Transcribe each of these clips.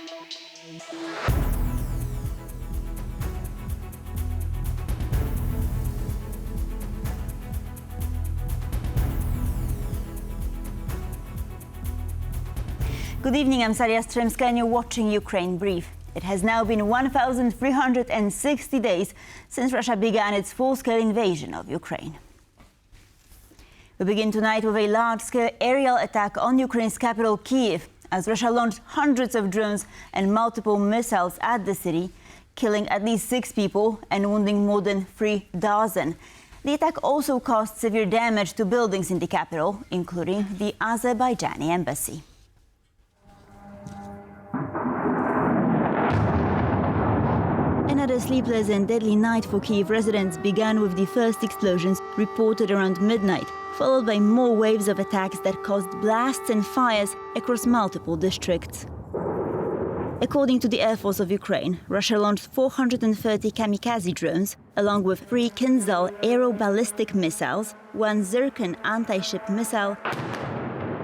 Good evening, I'm Jastrzębska and you're watching Ukraine Brief. It has now been 1,360 days since Russia began its full-scale invasion of Ukraine. We begin tonight with a large-scale aerial attack on Ukraine's capital, Kyiv, as Russia launched hundreds of drones and multiple missiles at the city, killing at least 6 people and wounding more than 3 dozen. The attack also caused severe damage to buildings in the capital, including the Azerbaijani embassy. Another sleepless and deadly night for Kyiv residents began with the first explosions reported around midnight, followed by more waves of attacks that caused blasts and fires across multiple districts. According to the Air Force of Ukraine, Russia launched 430 kamikaze drones, along with 3 Kinzhal aeroballistic missiles, 1 Zircon anti-ship missile,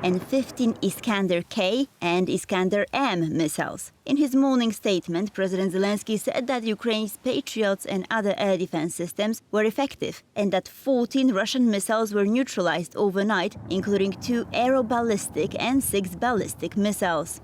and 15 Iskander-K and Iskander-M missiles. In his morning statement, President Zelenskyy said that Ukraine's Patriots and other air defense systems were effective and that 14 Russian missiles were neutralized overnight, including 2 aeroballistic and 6 ballistic missiles.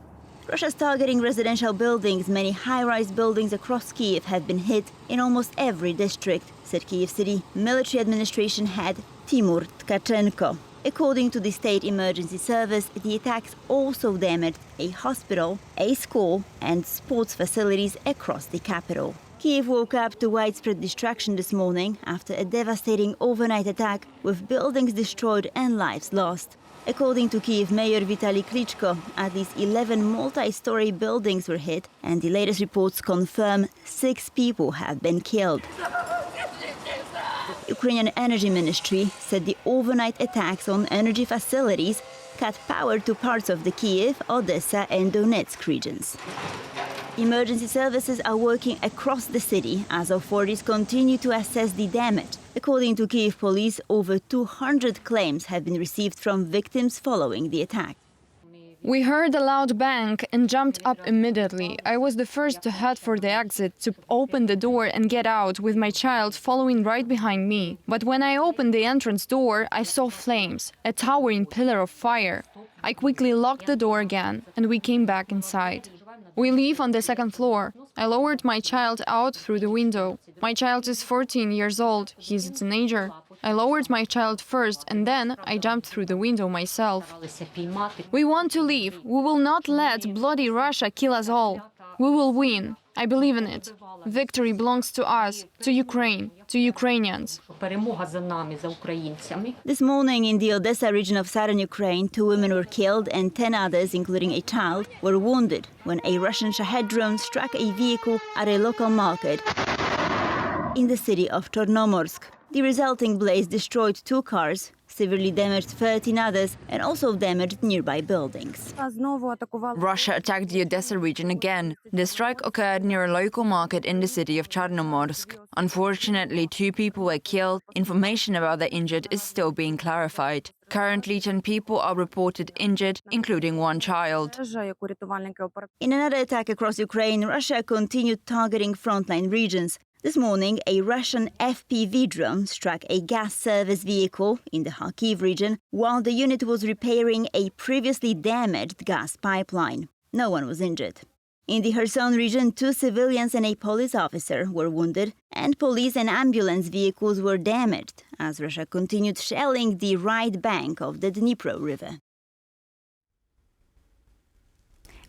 Russia's targeting residential buildings. Many high-rise buildings across Kyiv have been hit in almost every district, said Kyiv City Military Administration head Timur Tkachenko. According to the State Emergency Service, the attacks also damaged a hospital, a school, and sports facilities across the capital. Kyiv woke up to widespread destruction this morning after a devastating overnight attack with buildings destroyed and lives lost. According to Kyiv Mayor Vitaly Klitschko, at least 11 multi-story buildings were hit, and the latest reports confirm 6 people have been killed. Ukrainian Energy Ministry said the overnight attacks on energy facilities cut power to parts of the Kyiv, Odesa and Donetsk regions. Emergency services are working across the city as authorities continue to assess the damage. According to Kyiv police, over 200 claims have been received from victims following the attack. We heard a loud bang and jumped up immediately. I was the first to head for the exit, to open the door and get out, with my child following right behind me. But when I opened the entrance door, I saw flames, a towering pillar of fire. I quickly locked the door again, and we came back inside. We live on the 2nd floor. I lowered my child out through the window. My child is 14 years old. He's a teenager. I lowered my child first, and then I jumped through the window myself. We want to leave. We will not let bloody Russia kill us all. We will win. I believe in it. Victory belongs to us, to Ukraine, to Ukrainians. This morning in the Odesa region of southern Ukraine, 2 women were killed and 10 others, including a child, were wounded when a Russian Shahed drone struck a vehicle at a local market in the city of Chornomorsk. The resulting blaze destroyed 2 cars, severely damaged 13 others, and also damaged nearby buildings. Russia attacked the Odesa region again. The strike occurred near a local market in the city of Chornomorsk. Unfortunately, 2 people were killed. Information about the injured is still being clarified. Currently, 10 people are reported injured, including 1 child. In another attack across Ukraine, Russia continued targeting frontline regions. This morning, a Russian FPV drone struck a gas service vehicle in the Kyiv region while the unit was repairing a previously damaged gas pipeline. No one was injured. In the Kherson region, 2 civilians and a police officer were wounded, and police and ambulance vehicles were damaged as Russia continued shelling the right bank of the Dnipro River.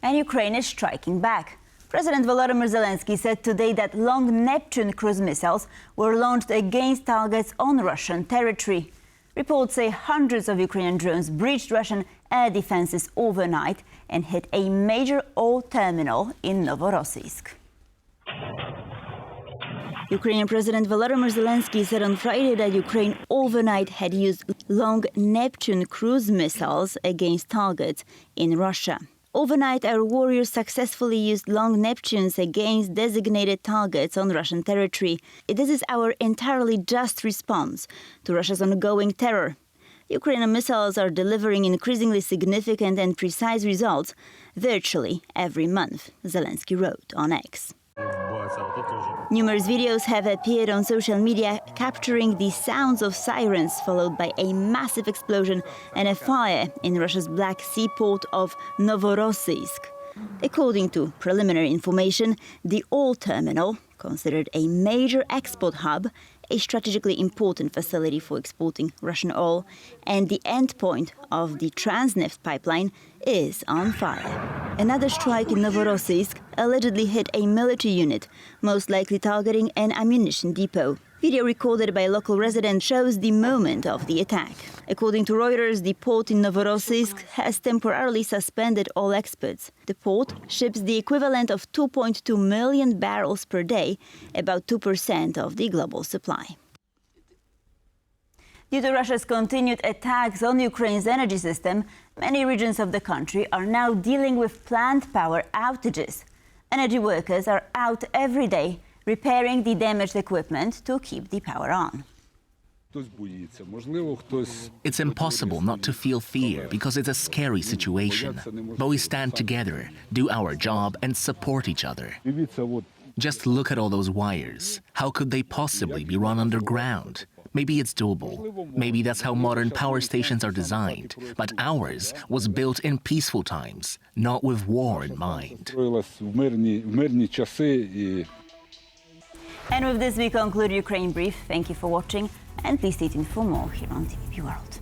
And Ukraine is striking back. President Volodymyr Zelenskyy said today that long Neptune cruise missiles were launched against targets on Russian territory. Reports say hundreds of Ukrainian drones breached Russian air defenses overnight and hit a major oil terminal in Novorossiysk. Ukrainian President Volodymyr Zelenskyy said on Friday that Ukraine overnight had used long Neptune cruise missiles against targets in Russia. Overnight, our warriors successfully used long Neptunes against designated targets on Russian territory. This is our entirely just response to Russia's ongoing terror. Ukrainian missiles are delivering increasingly significant and precise results virtually every month, Zelenskyy wrote on X. Numerous videos have appeared on social media capturing the sounds of sirens followed by a massive explosion and a fire in Russia's Black Sea port of Novorossiysk. According to preliminary information, the oil terminal, considered a major export hub, a strategically important facility for exporting Russian oil, and the endpoint of the Transneft pipeline, is on fire. Another strike in Novorossiysk allegedly hit a military unit, most likely targeting an ammunition depot. Video recorded by a local resident shows the moment of the attack. According to Reuters, the port in Novorossiysk has temporarily suspended all exports. The port ships the equivalent of 2.2 million barrels per day, about 2% of the global supply. Due to Russia's continued attacks on Ukraine's energy system, many regions of the country are now dealing with planned power outages. Energy workers are out every day, repairing the damaged equipment to keep the power on. It's impossible not to feel fear because it's a scary situation. But we stand together, do our job, and support each other. Just look at all those wires. How could they possibly be run underground? Maybe it's doable. Maybe that's how modern power stations are designed. But ours was built in peaceful times, not with war in mind. And with this, we conclude Ukraine Brief. Thank you for watching, and please stay tuned for more here on TVP World.